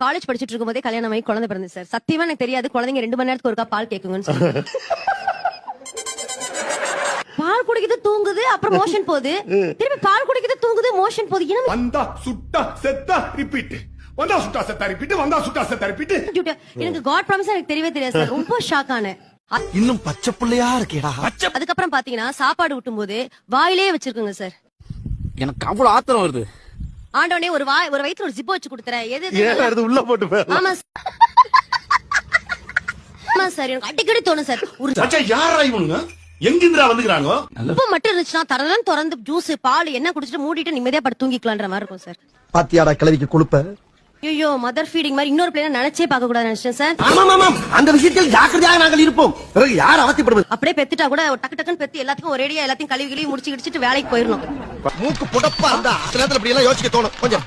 College படிச்சிட்டு இருக்கும் போதே கல்யாணம் ஆகி குழந்தை பிறந்து சார். சத்தியமா எனக்கு தெரியாது குழந்தைங்க 2 மணி நேரத்துக்கு ஒருக்கா பால் கேக்குங்கன்னு சொல்லி. பால் குடிக்குது தூங்குது அப்புறம் மோஷன் போகுது, திருப்பி பால் குடிக்குது தூங்குது மோஷன் போகுது. வந்தா சுட்டா செத்தா ரிப்பீட், வந்தா சுட்டா செத்தா ரிப்பீட், வந்தா சுட்டா செத்தா ரிப்பீட். எனக்கு காட் ப்ராமிஸ் எனக்கு தெரியவே தெரியாது சார். ரொம்ப ஷாக் ஆனேன். இன்னும் பச்சை புள்ளையா இருக்கேடா. அதுக்கப்புறம் பாத்தீங்கன்னா சாப்பாடு ஊட்டும் போது வாயிலே வச்சிருக்குங்க சார். எனக்கு அவ்வளவு ஆத்திரம் வருது. ஆண்டவனே ஒரு வயித்துல ஒரு ஜிப் வச்சு கொடுத்துறேன். எது உள்ள போட்டு ஆமா சார், எனக்கு அடிக்கடி தோணும் சார். மச்சான் யாரா இவனுங்க, எங்கிருந்துடா வந்துக்கறாங்க? உப்பு மட்டும் இருந்துச்சுன்னா தரதான் திறந்து ஜூஸ் பால் என்ன குடிச்சிட்டு மூடிட்டு நிம்மதியா படுத்து தூங்கிக்கலான்ற மாதிரி இருக்கும் சார். பாத்தியாடா கிளவிக்கு கொழுப்ப. ஐயோ மதர் ஃபீடிங் மாதிரி இன்னொரு பிள்ளைங்க நினைச்சே பார்க்க கூடாது நினைச்சேன் சார். ஆமாம் அந்த விஷயத்தில் ஜாக்கிரதையாக நாங்கள் இருப்போம். யார் அவசியப்படுவது? அப்படியே பெத்துட்டா கூட டக்கு டக்குன்னு பெத்து எல்லாத்துக்கும் ஒரேடியா எல்லாத்தையும் கழுவி முடிச்சு கிடிச்சிட்டு வேலைக்கு போயிடணும். மூக்கு புடப்பா இருந்தா சில நேரத்துல இப்படி எல்லாம் யோசிக்க தோணும் கொஞ்சம்.